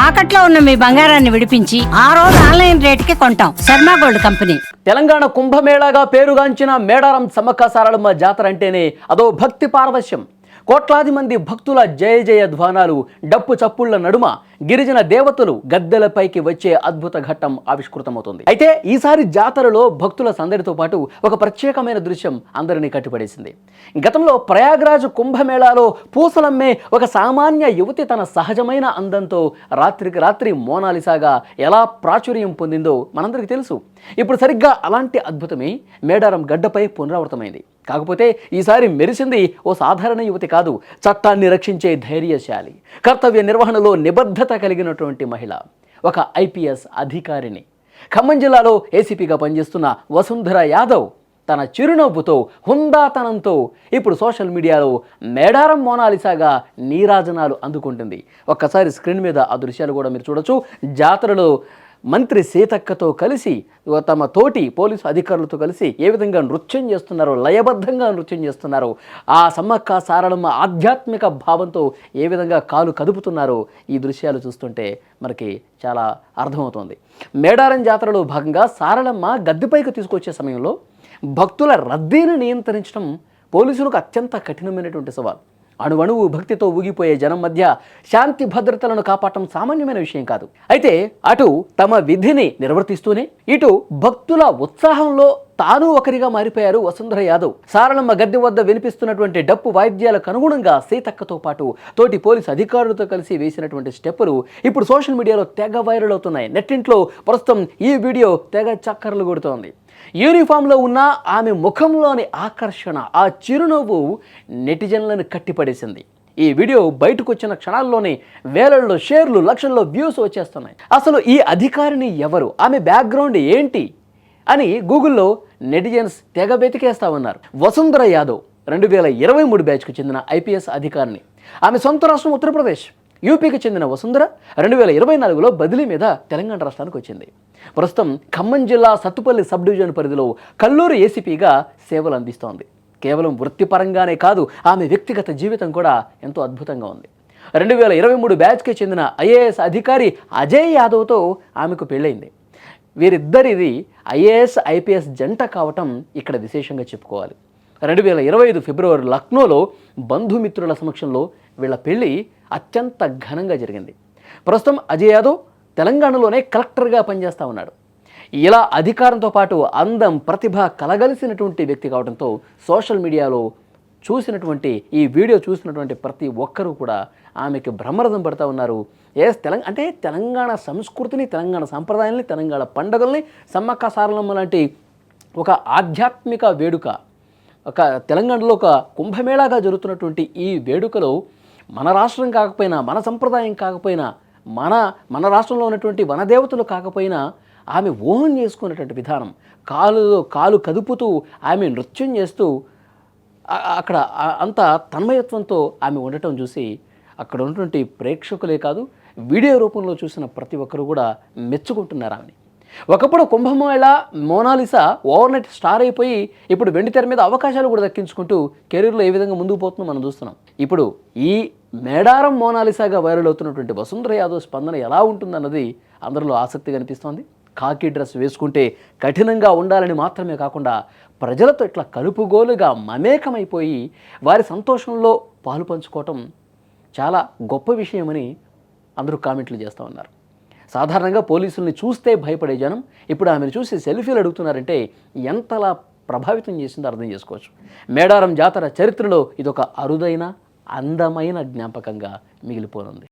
తాకట్లో ఉన్న మీ బంగారాన్ని విడిపించి ఆ రోజు ఆన్లైన్ రేటుకి కొంటాం. Sharma gold company. తెలంగాణ కుంభమేళాగా పేరుగాంచిన మేడారం సమ్మక్క సారలమ్మ జాతర అంటేనే అదో భక్తి పారవశ్యం. కోట్లాది మంది భక్తుల జయ జయ ధ్వానాలు, డప్పు చప్పుళ్ల నడుమ గిరిజన దేవతలు గద్దెలపైకి వచ్చే అద్భుత ఘట్టం ఆవిష్కృతమవుతుంది. అయితే ఈసారి జాతరలో భక్తుల సందడితో పాటు ఒక ప్రత్యేకమైన దృశ్యం అందరినీ కట్టిపడేసింది. గతంలో ప్రయాగ్రాజ్ కుంభమేళాలో పూసలమ్మే ఒక సామాన్య యువతి తన సహజమైన అందంతో రాత్రికి రాత్రి మోనాలిసాగా ఎలా ప్రాచుర్యం పొందిందో మనందరికీ తెలుసు. ఇప్పుడు సరిగ్గా అలాంటి అద్భుతమే మేడారం గడ్డపై పునరావృతమైంది. కాకపోతే ఈసారి మెరిసింది ఓ సాధారణ యువతి కాదు, చట్టాన్ని రక్షించే ధైర్యశాలి, కర్తవ్య నిర్వహణలో నిబద్ధత కలిగినటువంటి మహిళ, ఒక ఐపీఎస్ అధికారిని. ఖమ్మం జిల్లాలో ఏసీపీగా పనిచేస్తున్న వసుంధర యాదవ్ తన చిరునవ్వుతో, హుందాతనంతో ఇప్పుడు సోషల్ మీడియాలో మేడారం మోనాలిసాగా నీరాజనాలు అందుకుంటుంది. ఒక్కసారి స్క్రీన్ మీద ఆ దృశ్యాలు కూడా మీరు చూడొచ్చు. జాతరలో మంత్రి సీతక్కతో కలిసి తమ తోటి పోలీసు అధికారులతో కలిసి ఏ విధంగా నృత్యం చేస్తున్నారో, లయబద్ధంగా నృత్యం చేస్తున్నారో, ఆ సమ్మక్క సారలమ్మ ఆధ్యాత్మిక భావంతో ఏ విధంగా కాలు కదుపుతున్నారో ఈ దృశ్యాలు చూస్తుంటే మనకి చాలా అర్థమవుతోంది. మేడారం జాతరలో భాగంగా సారలమ్మ గద్దెపైకి తీసుకొచ్చే సమయంలో భక్తుల రద్దీని నియంత్రించడం పోలీసులకు అత్యంత కఠినమైనటువంటి సవాల్. అణువణువు భక్తితో ఊగిపోయే జనం మధ్య శాంతి భద్రతలను కాపాడటం సామాన్యమైన విషయం కాదు. అయితే అటు తమ విధిని నిర్వర్తిస్తూనే ఇటు భక్తుల ఉత్సాహంలో తాను ఒకరిగా మారిపోయారు వసుంధర యాదవ్. సారలమ్మ గద్దె వద్ద వినిపిస్తున్నటువంటి డప్పు వాయిద్యాలకు అనుగుణంగా సీతక్కతో పాటు తోటి పోలీసు అధికారులతో కలిసి వేసినటువంటి స్టెప్పులు ఇప్పుడు సోషల్ మీడియాలో తెగ వైరల్ అవుతున్నాయి. నెట్టింట్లో ప్రస్తుతం ఈ వీడియో తెగ చక్కర్లు కొడుతోంది. యూనిఫామ్లో ఉన్న ఆమె ముఖంలోని ఆకర్షణ, ఆ చిరునవ్వు నెటిజన్లను కట్టిపడేసింది. ఈ వీడియో బయటకు వచ్చిన క్షణాల్లోనే వేలల్లో షేర్లు, లక్షల్లో వ్యూస్ వచ్చేస్తున్నాయి. అసలు ఈ అధికారిని ఎవరు, ఆమె బ్యాక్గ్రౌండ్ ఏంటి అని గూగుల్లో నెటిజన్స్ తెగ వెతికేస్తా ఉన్నారు. వసుంధర యాదవ్ 2023 బ్యాచ్కు చెందిన ఐపీఎస్ అధికారిని. ఆమె సొంత రాష్ట్రం ఉత్తరప్రదేశ్. యూపీకి చెందిన వసుంధర 2024లో బదిలీ మీద తెలంగాణ రాష్ట్రానికి వచ్చింది. ప్రస్తుతం ఖమ్మం జిల్లా సత్తుపల్లి సబ్ డివిజన్ పరిధిలో కల్లూరు ఏసీపీగా సేవలు అందిస్తోంది. కేవలం వృత్తిపరంగానే కాదు, ఆమె వ్యక్తిగత జీవితం కూడా ఎంతో అద్భుతంగా ఉంది. 2023 బ్యాచ్కి చెందిన ఐఏఎస్ అధికారి అజయ్ యాదవ్తో ఆమెకు పెళ్ళైంది. వీరిద్దరిది ఐఏఎస్ ఐపీఎస్ జంట కావటం ఇక్కడ విశేషంగా చెప్పుకోవాలి. 2025 ఫిబ్రవరి లక్నోలో బంధుమిత్రుల సమక్షంలో వీళ్ళ పెళ్లి అత్యంత ఘనంగా జరిగింది. ప్రస్తుతం అజయ్ యాదవ్ తెలంగాణలోనే కలెక్టర్గా పనిచేస్తూ ఉన్నాడు. ఇలా అధికారంతో పాటు అందం, ప్రతిభ కలగలిసినటువంటి వ్యక్తి కావడంతో సోషల్ మీడియాలో చూసినటువంటి ఈ వీడియో చూసినటువంటి ప్రతి ఒక్కరూ కూడా ఆమెకి బ్రహ్మరథం పడుతూ ఉన్నారు. తెలంగాణ సంస్కృతిని, తెలంగాణ సంప్రదాయాల్ని, తెలంగాణ పండుగల్ని, సమ్మక్క సారలమ్మ లాంటి ఒక ఆధ్యాత్మిక వేడుక, ఒక తెలంగాణలో ఒక కుంభమేళాగా జరుగుతున్నటువంటి ఈ వేడుకలో మన రాష్ట్రం కాకపోయినా, మన సంప్రదాయం కాకపోయినా, మన రాష్ట్రంలో ఉన్నటువంటి వనదేవతలు కాకపోయినా ఆమె ఊహం చేసుకున్నటువంటి విధానం, కాలు కదుపుతూ ఆమె నృత్యం చేస్తూ అక్కడ అంత తన్మయత్వంతో ఆమె ఉండటం చూసి అక్కడ ఉన్నటువంటి ప్రేక్షకులే కాదు, వీడియో రూపంలో చూసిన ప్రతి ఒక్కరు కూడా మెచ్చుకుంటున్నారు ఆమెని. ఒకప్పుడు కుంభమేళ మోనాలిసా ఓవర్నైట్ స్టార్ అయిపోయి ఇప్పుడు వెండి తెర మీద అవకాశాలు కూడా దక్కించుకుంటూ కెరీర్లో ఏ విధంగా ముందుకు పోతుందో మనం చూస్తున్నాం. ఇప్పుడు ఈ మేడారం మోనాలిసాగా వైరల్ అవుతున్నటువంటి వసుంధర యాదవ్ స్పందన ఎలా ఉంటుందన్నది అందరిలో ఆసక్తి కనిపిస్తోంది. కాకి డ్రెస్ వేసుకుంటే కఠినంగా ఉండాలని మాత్రమే కాకుండా ప్రజలతో ఇట్లా కలుపుగోలుగా మమేకమైపోయి వారి సంతోషంలో పాలు పంచుకోవటం చాలా గొప్ప విషయమని అందరూ కామెంట్లు చేస్తూ ఉన్నారు. సాధారణంగా పోలీసుల్ని చూస్తే భయపడే జనం ఇప్పుడు ఆమెను చూసి సెల్ఫీలు అడుగుతున్నారంటే ఎంతలా ప్రభావితం చేసిందో అర్థం చేసుకోవచ్చు. మేడారం జాతర చరిత్రలో ఇదొక అరుదైన, అందమైన జ్ఞాపకంగా మిగిలిపోనుంది.